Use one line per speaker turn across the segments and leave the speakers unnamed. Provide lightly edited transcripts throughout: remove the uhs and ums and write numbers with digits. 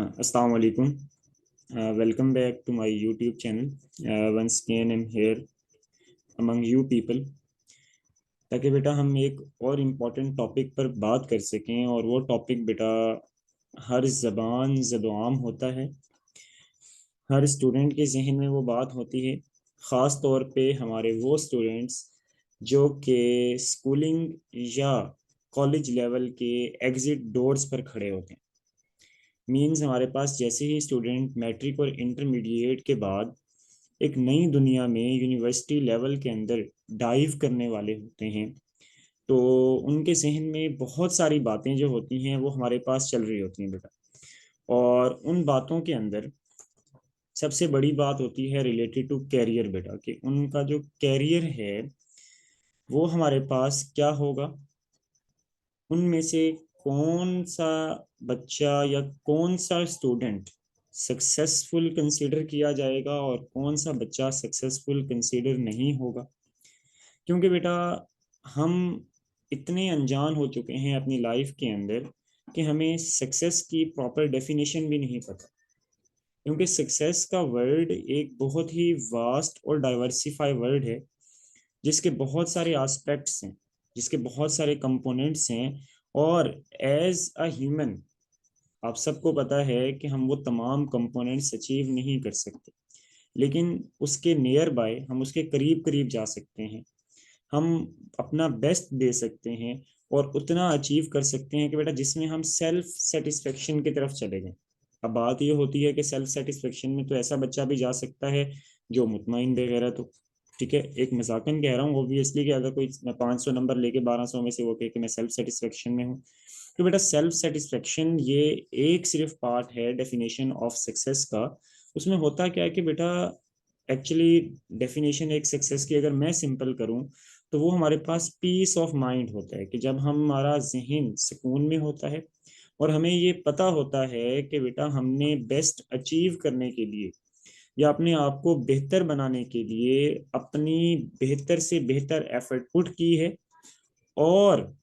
Assalamu alaikum. Welcome back to my YouTube channel. Once again, I'm here among you people ताकि बेटा हम एक और इम्पोर्टेंट टॉपिक पर बात कर सकें। और वो टॉपिक बेटा हर ज़बान ज़दआम होता है, हर स्टूडेंट के जहन में वो बात होती है। ख़ास तौर पे हमारे वो स्टूडेंट्स जो कि स्कूलिंग या कॉलेज लेवल के एग्ज़िट डोर्स पर खड़े होते हैं। मीन्स हमारे पास जैसे ही स्टूडेंट मैट्रिक और इंटरमीडिएट के बाद एक नई दुनिया में यूनिवर्सिटी लेवल के अंदर डाइव करने वाले होते हैं, तो उनके जहन में बहुत सारी बातें जो होती हैं वो हमारे पास चल रही होती हैं बेटा। और उन बातों के अंदर सबसे बड़ी बात होती है रिलेटेड टू कैरियर बेटा, कि उनका जो कैरियर है वो हमारे पास क्या होगा। उनमें से कौन सा बच्चा या कौन सा स्टूडेंट सक्सेसफुल कंसीडर किया जाएगा और कौन सा बच्चा सक्सेसफुल कंसीडर नहीं होगा। क्योंकि बेटा हम इतने अनजान हो चुके हैं अपनी लाइफ के अंदर कि हमें सक्सेस की प्रॉपर डेफिनेशन भी नहीं पता। क्योंकि सक्सेस का वर्ड एक बहुत ही वास्ट और डाइवर्सिफाई वर्ड है, जिसके बहुत सारे एस्पेक्ट्स हैं, जिसके बहुत सारे कंपोनेंट्स हैं। और एज अ ह्यूमन आप सबको पता है कि हम वो तमाम कंपोनेंट्स अचीव नहीं कर सकते, लेकिन उसके नियर बाय हम उसके करीब करीब जा सकते हैं। हम अपना बेस्ट दे सकते हैं और उतना अचीव कर सकते हैं कि बेटा जिसमें हम सेल्फ सेटिस्फेक्शन की तरफ चले जाएं। अब बात ये होती है कि सेल्फ सेटिस्फेक्शन में तो ऐसा बच्चा भी जा सकता है जो मुतमईन बेगैरत हो। ठीक है, एक मजाकन कह रहा हूँ ऑब्वियसली, कि अगर कोई 500 नंबर लेके 1200 में से वो कहे कि मैं सेल्फ सेटिस्फेक्शन में हूँ, तो बेटा सेल्फ सेटिस्फेक्शन ये एक सिर्फ पार्ट है डेफिनेशन ऑफ सक्सेस का। उसमें होता क्या है कि बेटा एक्चुअली डेफिनेशन एक सक्सेस की अगर मैं सिंपल करूं तो वो हमारे पास पीस ऑफ माइंड होता है, कि जब हमारा जहन सुकून में होता है और हमें ये पता होता है कि बेटा हमने बेस्ट अचीव करने के लिए या अपने आप को बेहतर बनाने के लिए अपनी बेहतर से बेहतर एफर्ट पुट की है, और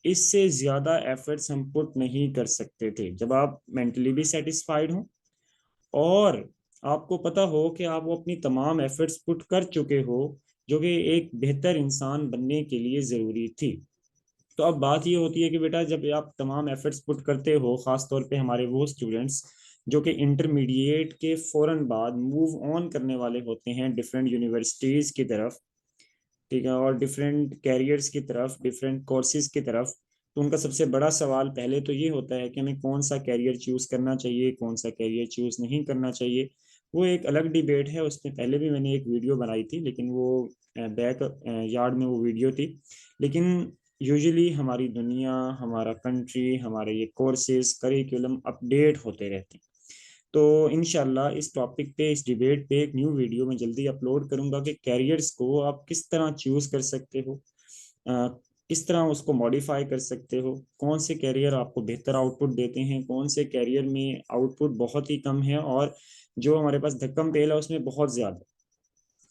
इससे ज्यादा एफर्ट्स हम पुट नहीं कर सकते थे जब आप मेंटली भी सेटिस्फाइड हो और आपको पता हो कि आप वो अपनी तमाम एफर्ट्स पुट कर चुके हो जो कि एक बेहतर इंसान बनने के लिए ज़रूरी थी। तो अब बात ये होती है कि बेटा जब आप तमाम एफर्ट्स पुट करते हो, ख़ास तौर पे हमारे वो स्टूडेंट्स जो कि इंटरमीडिएट के फ़ौरन बाद मूव ऑन करने वाले होते हैं डिफरेंट यूनिवर्सिटीज़ की तरफ, ठीक है, और डिफरेंट कैरियर्स की तरफ, डिफरेंट कोर्सेज की तरफ। तो उनका सबसे बड़ा सवाल पहले तो ये होता है कि हमें कौन सा कैरियर चूज़ करना चाहिए, कौन सा कैरियर चूज़ नहीं करना चाहिए। वो एक अलग डिबेट है, उसमें पहले भी मैंने एक वीडियो बनाई थी, लेकिन वो बैक यार्ड में वो वीडियो थी। लेकिन यूजुअली हमारी दुनिया, हमारा कंट्री, हमारे ये कोर्सेज करिकुलम अपडेट होते रहते हैं। तो इनशाला इस टॉपिक पे, इस डिबेट पे एक न्यू वीडियो मैं जल्दी अपलोड करूंगा कि कैरियर्स को आप किस तरह चूज कर सकते हो, अ, किस तरह उसको मॉडिफाई कर सकते हो, कौन से कैरियर आपको बेहतर आउटपुट देते हैं, कौन से कैरियर में आउटपुट बहुत ही कम है, और जो हमारे पास धक्कम पेल है उसमें बहुत ज़्यादा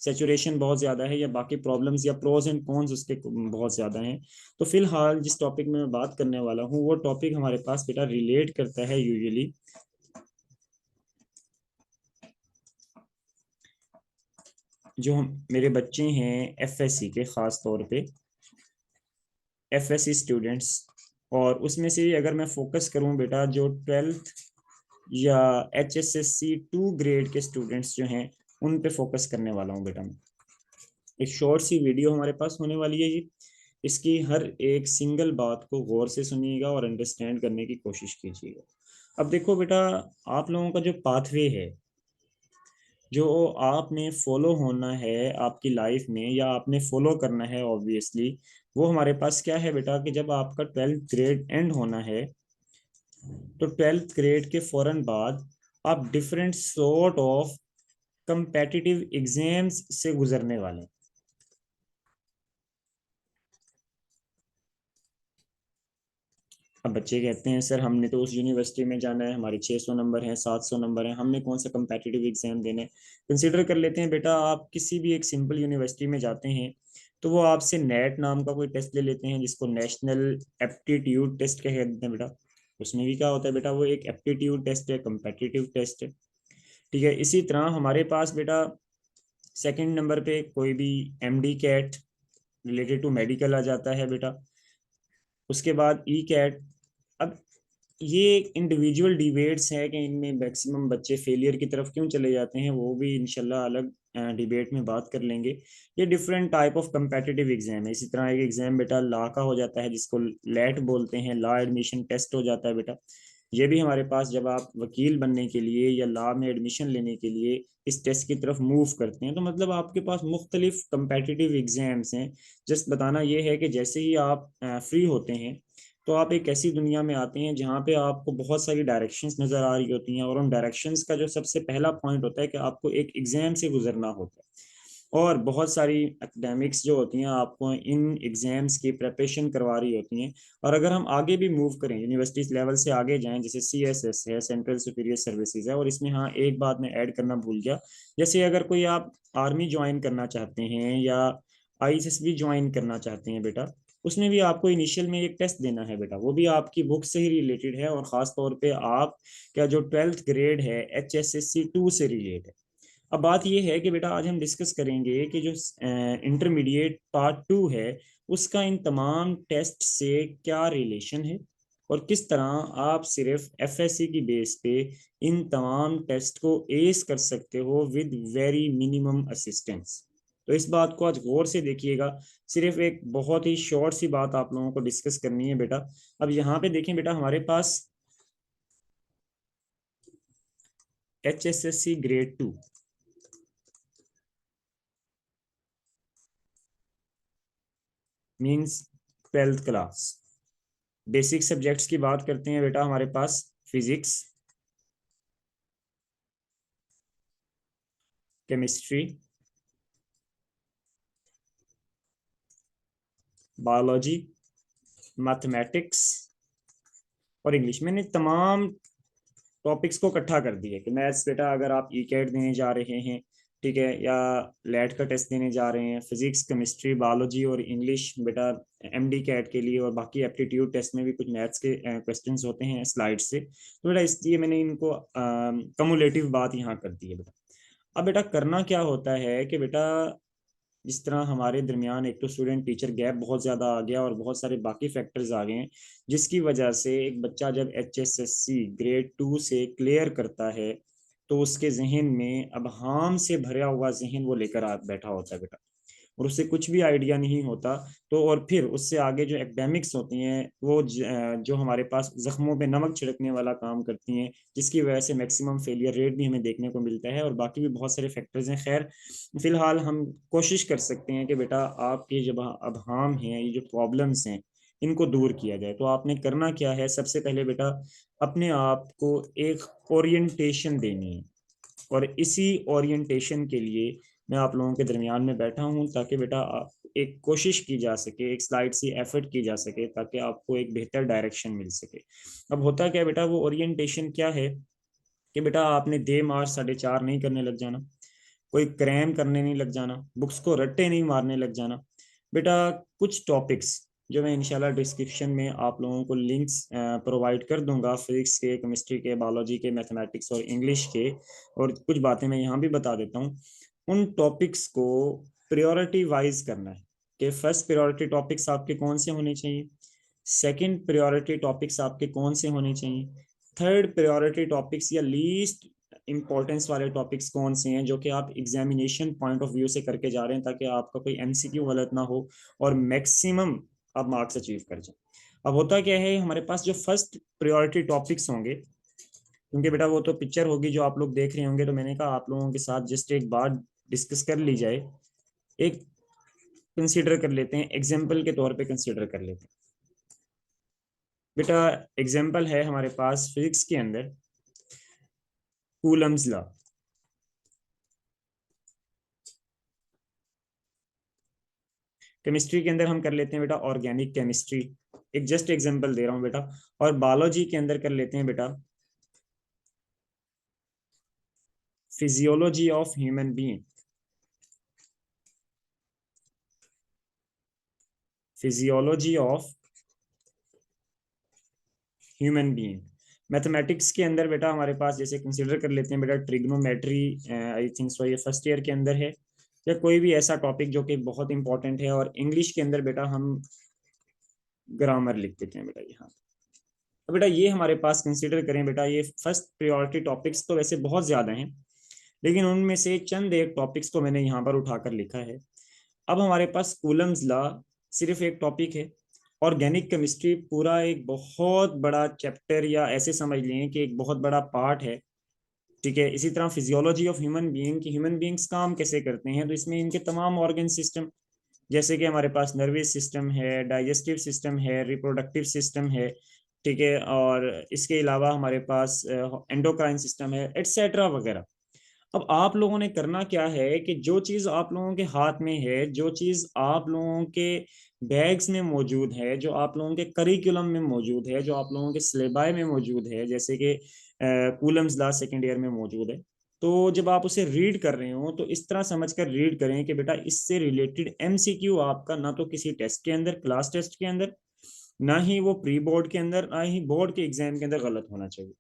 सेचुरेशन बहुत ज़्यादा है, या बाकी प्रॉब्लम्स या प्रोज एंड कॉन्स उसके बहुत ज़्यादा हैं। तो फिलहाल जिस टॉपिक में मैं बात करने वाला हूँ वो टॉपिक हमारे पास बेटा रिलेट करता है यूजुअली जो हम मेरे बच्चे हैं एफएससी के, ख़ास तौर पे एफएससी स्टूडेंट्स। और उसमें से अगर मैं फोकस करूं बेटा जो 12th या एचएसएससी 2 ग्रेड के स्टूडेंट्स जो हैं उन पे फोकस करने वाला हूं बेटा मैं। एक शॉर्ट सी वीडियो हमारे पास होने वाली है जी, इसकी हर एक सिंगल बात को गौर से सुनिएगा और अंडरस्टैंड करने की कोशिश कीजिएगा। अब देखो बेटा, आप लोगों का जो पाथवे है, जो आपने फॉलो होना है आपकी लाइफ में या आपने फॉलो करना है ऑब्वियसली, वो हमारे पास क्या है बेटा, कि जब आपका 12th ग्रेड एंड होना है तो 12th ग्रेड के फौरन बाद आप different sort of competitive exams से गुजरने वाले हैं। अब बच्चे कहते हैं सर हमने तो उस यूनिवर्सिटी में जाना है, हमारे 600 नंबर हैं, 700 नंबर हैं, हमने कौन सा कंपेटिटिव एग्जाम देने। कंसीडर कर लेते हैं बेटा आप किसी भी एक सिंपल यूनिवर्सिटी में जाते हैं तो वो आपसे नेट नाम का कोई टेस्ट ले लेते हैं जिसको नेशनल एप्टीट्यूड टेस्ट कहते हैं बेटा। उसमें भी क्या होता है बेटा, वो एक एप्टीट्यूड टेस्ट है, कम्पेटिटिव टेस्ट है। ठीक है, इसी तरह हमारे पास बेटा सेकंड नंबर पे कोई भी MD CAT related to medical आ जाता है बेटा। उसके बाद ई कैट। अब ये इंडिविजुअल डिबेट्स हैं कि इनमें मैक्सिमम बच्चे फेलियर की तरफ क्यों चले जाते हैं, वो भी इंशाल्लाह अलग डिबेट में बात कर लेंगे। ये different type of competitive exam है। इसी तरह एक एग्जाम बेटा लॉ का हो जाता है, जिसको लेट बोलते हैं, लॉ एडमिशन टेस्ट हो जाता है बेटा। ये भी हमारे पास जब आप वकील बनने के लिए या लॉ में एडमिशन लेने के लिए इस टेस्ट की तरफ मूव करते हैं, तो मतलब आपके पास मुख्तलिफ कंपेटिटिव एग्जाम्स हैं। जस्ट बताना ये है कि जैसे ही आप फ्री होते हैं, तो आप एक ऐसी दुनिया में आते हैं जहाँ पे आपको बहुत सारी डायरेक्शंस नजर आ रही होती हैं, और उन डायरेक्शंस का जो सबसे पहला पॉइंट होता है कि आपको एक एग्जाम से गुजरना होता है। और बहुत सारी एकेडमिक्स जो होती हैं आपको इन एग्जाम्स की प्रिपरेशन करवा रही होती हैं। और अगर हम आगे भी मूव करें, यूनिवर्सिटीज लेवल से आगे जाएं, जैसे सीएसएस है, सेंट्रल सुपीरियर सर्विसेज है, और इसमें हाँ एक बात मैं ऐड करना भूल गया, जैसे अगर कोई आप आर्मी ज्वाइन करना चाहते हैं या आईएसएस भी ज्वाइन करना चाहते हैं बेटा, उसमें भी आपको इनिशियल में एक टेस्ट देना है बेटा। वो भी आपकी बुक से ही रिलेटेड है, और खास तौर पे आप क्या जो 12th ग्रेड है HSSC 2 से रिलेटेड है। अब बात ये है कि बेटा आज हम डिस्कस करेंगे कि जो इंटरमीडिएट पार्ट 2 है, उसका इन तमाम टेस्ट से क्या रिलेशन है, और किस तरह आप सिर्फ एफएससी की बेस पे इन तमाम टेस्ट को एस कर सकते हो विद वेरी मिनिमम असिस्टेंस। तो इस बात को आज गौर से देखिएगा। सिर्फ एक बहुत ही शॉर्ट सी बात आप लोगों को डिस्कस करनी है बेटा। अब यहाँ पे देखें बेटा, हमारे पास HSSC grade 2 means 12th class. Basic subjects की बात करते हैं बेटा, हमारे पास फिजिक्स, केमिस्ट्री, बायोलॉजी, मैथमेटिक्स और इंग्लिश। मैंने तमाम टॉपिक्स को इकट्ठा कर दिया कि मैथ्स बेटा अगर आप ई कैट देने जा रहे हैं, ठीक है, या लेट का टेस्ट देने जा रहे हैं, फिजिक्स, केमिस्ट्री, बायोलॉजी और इंग्लिश बेटा एमडी कैट के लिए, और बाकी एप्टीट्यूड टेस्ट में भी कुछ मैथ्स के क्वेश्चंस होते हैं स्लाइड से, तो बेटा इसलिए मैंने इनको कमुलेटिव बात यहाँ कर दी है बेटा। अब बेटा करना क्या होता है कि बेटा जिस तरह हमारे दरमियान एक तो स्टूडेंट टीचर गैप बहुत ज़्यादा आ गया, और बहुत सारे बाकी फैक्टर्स आ गए हैं, जिसकी वजह से एक बच्चा जब HSSC ग्रेड 2 से क्लियर करता है, तो उसके जहन में अब हार्म से भरा हुआ जहन वो लेकर आ बैठा होता है बेटा, और उससे कुछ भी आइडिया नहीं होता। तो और फिर उससे आगे जो एकेडमिक्स होती हैं वो जो हमारे पास जख्मों पे नमक छिड़कने वाला काम करती हैं, जिसकी वजह से मैक्सिमम फेलियर रेट भी हमें देखने को मिलता है, और बाकी भी बहुत सारे फैक्टर्स हैं। खैर फिलहाल हम कोशिश कर सकते हैं कि बेटा आपके जब अभाम हैं, ये जो प्रॉब्लम्स हैं, इनको दूर किया जाए। तो आपने करना क्या है, सबसे पहले बेटा अपने आप को एक ओरिएंटेशन देनी है, और इसी ओरिएंटेशन के लिए मैं आप लोगों के दरमियान में बैठा हूं, ताकि बेटा एक कोशिश की जा सके, एक स्लाइड सी एफर्ट की जा सके, ताकि आपको एक बेहतर डायरेक्शन मिल सके। अब होता क्या है बेटा, वो ओरिएंटेशन क्या है कि बेटा आपने दे मार 4:30 नहीं करने लग जाना, कोई क्रैम करने नहीं लग जाना, बुक्स को रट्टे नहीं मारने लग जाना बेटा। कुछ टॉपिक्स जो मैं इंशाल्लाह डिस्क्रिप्शन में आप लोगों को लिंक्स प्रोवाइड कर दूंगा, फिजिक्स के, केमिस्ट्री के, बायोलॉजी के, मैथमेटिक्स और इंग्लिश के, और कुछ बातें मैं यहाँ भी बता देता हूँ। उन टॉपिक्स को प्रायोरिटी वाइज करना है कि फर्स्ट प्रायोरिटी टॉपिक्स आपके कौन से होने चाहिए, सेकंड प्रायोरिटी टॉपिक्स आपके कौन से होने चाहिए, थर्ड प्रायोरिटी टॉपिक्स या लीस्ट इंपॉर्टेंस वाले टॉपिक्स कौन से हैं जो कि आप एग्जामिनेशन पॉइंट ऑफ व्यू से करके जा रहे हैं, ताकि आपका कोई एमसीक्यू गलत ना हो और मैक्सिमम आप मार्क्स अचीव कर जाए। अब होता क्या है, हमारे पास जो फर्स्ट प्रायोरिटी टॉपिक्स होंगे, क्योंकि बेटा वो तो पिक्चर होगी जो आप लोग देख रहे होंगे, तो मैंने कहा आप लोगों के साथ जस्ट एक बार डिस्कस कर ली जाए, एक कंसीडर कर लेते हैं, एग्जाम्पल के तौर पे कंसीडर कर लेते हैं बेटा। एग्जाम्पल है हमारे पास फिजिक्स के अंदर कूलम्स लॉ, केमिस्ट्री के अंदर हम कर लेते हैं बेटा ऑर्गेनिक केमिस्ट्री, एक जस्ट एग्जांपल दे रहा हूं बेटा, और बायोलॉजी के अंदर कर लेते हैं बेटा physiology of human being, physiology of human being. Mathematics के अंदर बेटा हमारे पास जैसे कंसिडर कर लेते हैं बेटा ट्रिग्नोमेट्री, आई थिंक सो ये फर्स्ट ईयर के अंदर है, या कोई भी ऐसा टॉपिक जो कि बहुत इंपॉर्टेंट है। और इंग्लिश के अंदर बेटा हम ग्रामर लिख देते हैं बेटा यहाँ। तो बेटा ये हमारे पास कंसिडर करें बेटा, ये फर्स्ट प्रायोरिटी टॉपिक्स तो वैसे बहुत ज्यादा हैं, लेकिन उनमें से चंद एक टॉपिक्स को मैंने यहाँ पर उठाकर लिखा है। अब हमारे पास कूलम्स लॉ सिर्फ एक टॉपिक है, ऑर्गेनिक केमिस्ट्री पूरा एक बहुत बड़ा चैप्टर, या ऐसे समझ लें कि एक बहुत बड़ा पार्ट है। ठीक है, इसी तरह फिजियोलॉजी ऑफ ह्यूमन बीइंग की ह्यूमन बीइंग्स काम कैसे करते हैं, तो इसमें इनके तमाम ऑर्गन सिस्टम, जैसे कि हमारे पास नर्वस सिस्टम है, डाइजेस्टिव सिस्टम है, रिप्रोडक्टिव सिस्टम है, ठीक है, और इसके अलावा हमारे पास एंडोक्राइन सिस्टम है, एटसेट्रा वगैरह। अब आप लोगों ने करना क्या है कि जो चीज आप लोगों के हाथ में है, जो चीज आप लोगों के बैग्स में मौजूद है, जो आप लोगों के करिकुलम में मौजूद है, जो आप लोगों के सिलेबाई में मौजूद है, जैसे कि कूलम्स लॉ सेकेंड ईयर में मौजूद है, तो जब आप उसे रीड कर रहे हो तो इस तरह समझकर रीड करें कि बेटा इससे रिलेटेड एमसीक्यू आपका ना तो किसी टेस्ट के अंदर, क्लास टेस्ट के अंदर, ना ही वो प्री बोर्ड के अंदर, ना ही बोर्ड के एग्जाम के अंदर गलत होना चाहिए।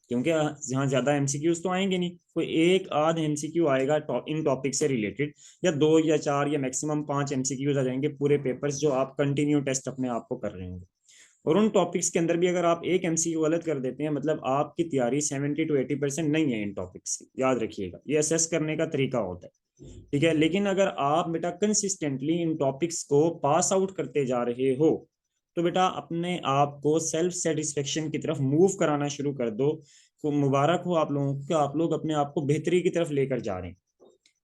क्योंकि यहाँ ज्यादा एमसीक्यूज तो आएंगे नहीं, कोई एक आध एमसीक्यू आएगा इन टॉपिक से रिलेटेड, या दो या चार या मैक्सिमम 5 एमसीक्यूज आ जाएंगे पूरे पेपर्स जो आप कंटिन्यू टेस्ट अपने आप को कर रहे होंगे। और उन टॉपिक्स के अंदर भी अगर आप एक एमसीक्यू गलत कर देते हैं, मतलब आपकी तैयारी 70 to 80% नहीं है इन टॉपिक्स की, याद रखिएगा, ये असेस करने का तरीका होता है। ठीक है, लेकिन अगर आप बेटा कंसिस्टेंटली इन टॉपिक्स को पास आउट करते जा रहे हो, तो बेटा अपने आप को सेल्फ सेटिस्फेक्शन की तरफ मूव कराना शुरू कर दो। तो मुबारक हो आप लोगों को, आप लोग अपने आप को बेहतरी की तरफ लेकर जा रहे हैं।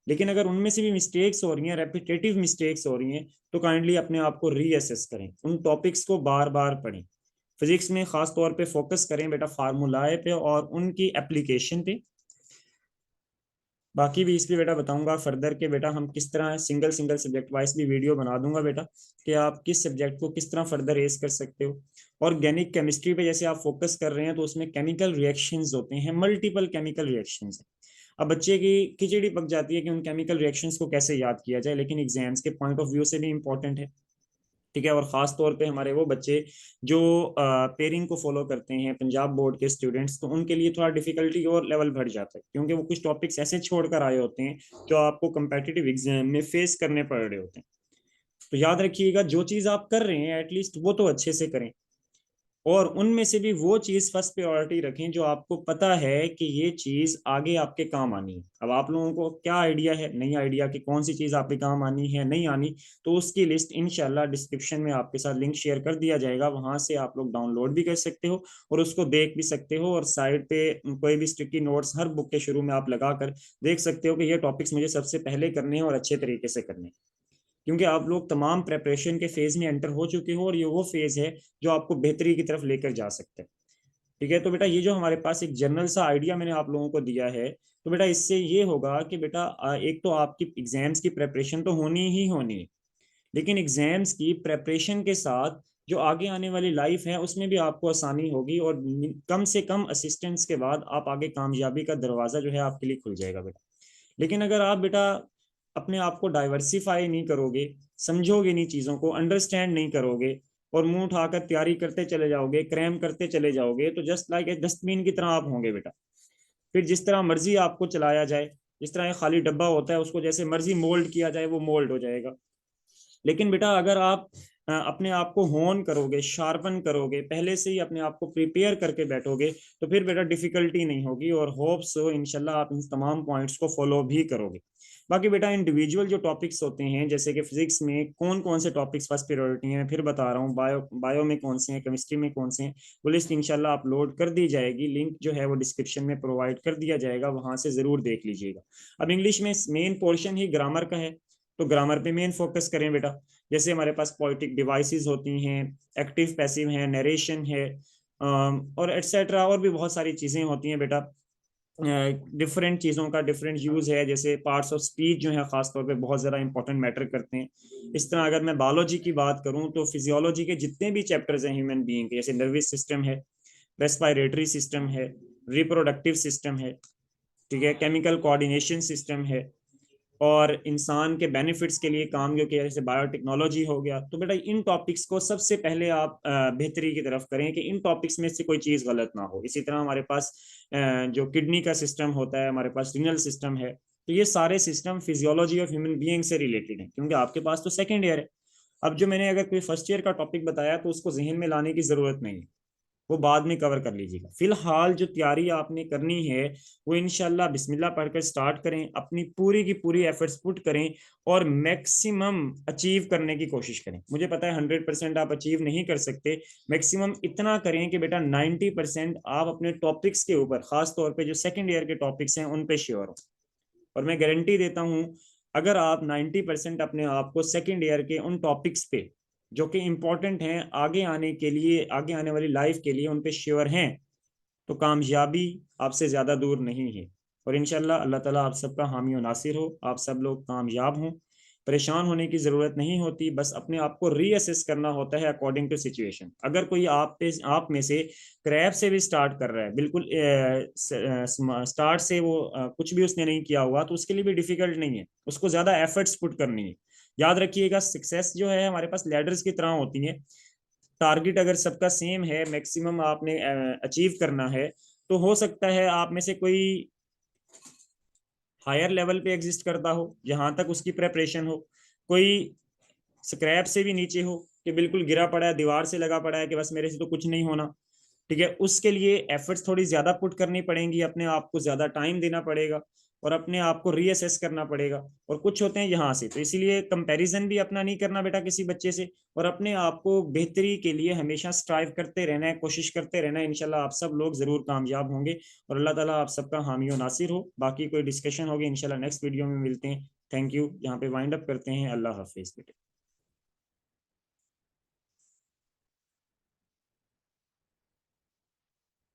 लेकिन अगर उनमें से भी मिस्टेक्स हो रही हैं, रेपिटेटिव मिस्टेक्स हो रही हैं, तो काइंडली अपने आप को रीअसेस करें, उन टॉपिक्स को बार बार पढ़ें। फिजिक्स में खास तौर पे फोकस करें बेटा फार्मूलाए पे और उनकी एप्लीकेशन पे। बाकी भी इस पे बेटा बताऊंगा फर्दर के बेटा हम किस तरह सिंगल सिंगल सब्जेक्ट वाइज भी वीडियो बना दूंगा बेटा, कि आप किस सब्जेक्ट को किस तरह फर्दर रेस कर सकते हो। ऑर्गेनिक केमिस्ट्री पे जैसे आप फोकस कर रहे हैं, तो उसमें केमिकल रिएक्शंस होते हैं, मल्टीपल केमिकल रिएक्शंस। अब बच्चे की खिचड़ी पक जाती है कि उन केमिकल रिएक्शंस को कैसे याद किया जाए, लेकिन एग्जाम्स के पॉइंट ऑफ व्यू से भी इंपॉर्टेंट है। ठीक है, और खास तौर पे हमारे वो बच्चे जो पेयरिंग को फॉलो करते हैं, पंजाब बोर्ड के स्टूडेंट्स, तो उनके लिए थोड़ा डिफिकल्टी और लेवल बढ़ जाता है, क्योंकि वो कुछ टॉपिक्स ऐसे छोड़कर आए होते हैं जो आपको कंपेटिटिव एग्जाम में फेस करने पड़ रहे होते हैं। तो याद रखिएगा, जो चीज आप कर रहे हैं एटलीस्ट वो तो अच्छे से करें, और उनमें से भी वो चीज फर्स्ट प्रायोरिटी रखें जो आपको पता है कि ये चीज आगे आपके काम आनी है। अब आप लोगों को क्या आइडिया है, नहीं आइडिया कि कौन सी चीज आपके काम आनी है, नहीं आनी, तो उसकी लिस्ट इंशाल्लाह डिस्क्रिप्शन में आपके साथ लिंक शेयर कर दिया जाएगा, वहां से आप लोग डाउनलोड भी कर सकते हो और उसको देख भी सकते हो। और साइड पे कोई भी स्टिकी नोट्स हर बुक के शुरू में आप लगा कर देख सकते हो कि ये टॉपिक्स मुझे सबसे पहले करने हैं और अच्छे तरीके से करने हैं, क्योंकि आप लोग तमाम प्रेपरेशन के फेज में एंटर हो चुके हो और ये वो फेज है जो आपको बेहतरी की तरफ लेकर जा सकते हैं। ठीक है, तो बेटा ये जो हमारे पास एक जनरल सा आइडिया मैंने आप लोगों को दिया है, तो बेटा इससे ये होगा कि बेटा एक तो आपकी एग्जाम्स की प्रेपरेशन तो होनी ही होनी है, लेकिन एग्जाम्स की प्रेपरेशन के साथ जो आगे आने वाली लाइफ है उसमें भी आपको आसानी होगी, और कम से कम असिस्टेंस के बाद आप आगे कामयाबी का दरवाजा जो है आपके लिए खुल जाएगा बेटा। लेकिन अगर आप बेटा अपने आप को डाइवर्सिफाई नहीं करोगे, समझोगे नहीं चीज़ों को, अंडरस्टैंड नहीं करोगे, और मुंह उठाकर तैयारी करते चले जाओगे, क्रैम करते चले जाओगे, तो जस्ट लाइक ए डस्टबिन की तरह आप होंगे बेटा। फिर जिस तरह मर्जी आपको चलाया जाए, जिस तरह एक खाली डब्बा होता है उसको जैसे मर्जी मोल्ड किया जाए वो मोल्ड हो जाएगा। लेकिन बेटा अगर आप अपने आप को होन करोगे, शार्पन करोगे, पहले से ही अपने आप को प्रिपेयर करके बैठोगे, तो फिर बेटा डिफिकल्टी नहीं होगी, और होप सो इंशाल्लाह आप इन तमाम पॉइंट्स को फॉलो भी करोगे। बाकी बेटा इंडिविजुअल जो टॉपिक्स होते हैं, जैसे कि फिजिक्स में कौन कौन से टॉपिक्स फर्स्ट प्रायोरिटी हैं, फिर बता रहा हूँ, बायो में कौन से हैं, केमिस्ट्री में कौन से हैं, वो लिस्ट इंशाल्लाह अपलोड कर दी जाएगी, लिंक जो है वो डिस्क्रिप्शन में प्रोवाइड कर दिया जाएगा, वहां से जरूर देख लीजिएगा। अब इंग्लिश में मेन पोर्शन ही ग्रामर का है, तो ग्रामर पे मेन फोकस करें बेटा। जैसे हमारे पास पोइटिक डिवाइसेस होती हैं, एक्टिव पैसिव है, नरेशन है, और एटसेट्रा, और भी बहुत सारी चीजें होती हैं बेटा। डिफरेंट चीज़ों का डिफरेंट यूज़ है, जैसे पार्ट्स ऑफ स्पीच जो है ख़ास तौर पे बहुत ज़्यादा इंपॉर्टेंट मैटर करते हैं। इस तरह अगर मैं बायोलॉजी की बात करूं, तो फिजियोलॉजी के जितने भी चैप्टर्स हैं ह्यूमन बीइंग के, जैसे नर्वस सिस्टम है, रेस्पिरेटरी सिस्टम है, रिप्रोडक्टिव सिस्टम है, ठीक है, केमिकल कोऑर्डिनेशन सिस्टम है, और इंसान के बेनिफिट्स के लिए काम जो किया, जैसे बायोटेक्नोलॉजी हो गया, तो बेटा इन टॉपिक्स को सबसे पहले आप बेहतरी की तरफ करें कि इन टॉपिक्स में से कोई चीज़ गलत ना हो। इसी तरह हमारे पास जो किडनी का सिस्टम होता है, हमारे पास रीनल सिस्टम है, तो ये सारे system physiology of human being से रिलेटेड है, क्योंकि आपके पास तो सेकेंड ईयर है। अब जो मैंने अगर कोई फर्स्ट ईयर का टॉपिक बताया तो उसको जहन में लाने की जरूरत नहीं है, वो बाद में कवर कर लीजिएगा। फिलहाल जो तैयारी आपने करनी है वो इंशाल्लाह बिस्मिल्लाह पढ़कर स्टार्ट करें, अपनी पूरी की पूरी एफर्ट्स पुट करें और मैक्सिमम अचीव करने की कोशिश करें। मुझे पता है 100% आप अचीव नहीं कर सकते, मैक्सिमम इतना करें कि बेटा 90% आप अपने टॉपिक्स के ऊपर, खास तौर पे जो सेकेंड ईयर के टॉपिक्स हैं उन पे श्योर हो। और मैं गारंटी देता हूं, अगर आप 90% अपने आप को सेकेंड ईयर के उन टॉपिक्स पे जो कि इम्पोर्टेंट हैं आगे आने के लिए, आगे आने वाली लाइफ के लिए, उन पे श्योर हैं, तो कामयाबी आपसे ज़्यादा दूर नहीं है। और इंशाल्लाह अल्लाह ताला आप सबका हामी और नासिर हो, आप सब लोग कामयाब हों। परेशान होने की ज़रूरत नहीं होती, बस अपने आप को रीअसेस करना होता है अकॉर्डिंग टू सिचुएशन। अगर कोई आप में से क्रैप से भी स्टार्ट कर रहा है, बिल्कुल स्टार्ट से वो कुछ भी उसने नहीं किया हुआ, तो उसके लिए भी डिफिकल्ट नहीं है, उसको ज़्यादा एफर्ट्स पुट करनी है। याद रखिएगा, सक्सेस जो है हमारे पास लैडर्स की तरह होती है। टारगेट अगर सबका सेम है, मैक्सिमम आपने अचीव करना है, तो हो सकता है आप में से कोई हायर लेवल पे एग्जिस्ट करता हो जहां तक उसकी प्रेपरेशन हो, कोई स्क्रैप से भी नीचे हो कि बिल्कुल गिरा पड़ा है, दीवार से लगा पड़ा है कि बस मेरे से तो कुछ नहीं होना। ठीक है, उसके लिए एफर्ट्स थोड़ी ज्यादा पुट करनी पड़ेंगी, अपने आप को ज्यादा टाइम देना पड़ेगा और अपने आप को रीअसेस करना पड़ेगा। और कुछ होते हैं यहाँ से, तो इसीलिए कंपैरिजन भी अपना नहीं करना बेटा किसी बच्चे से, और अपने आप को बेहतरी के लिए हमेशा स्ट्राइव करते रहना है, कोशिश करते रहना है। इंशाल्लाह आप सब लोग जरूर कामयाब होंगे और अल्लाह ताला आप सबका हामी और नासिर हो। बाकी कोई डिस्कशन होगी इंशाल्लाह नेक्स्ट वीडियो में मिलते हैं। Thank you. यहाँ पे वाइंड अप करते हैं। अल्लाह हाफिज बेटे।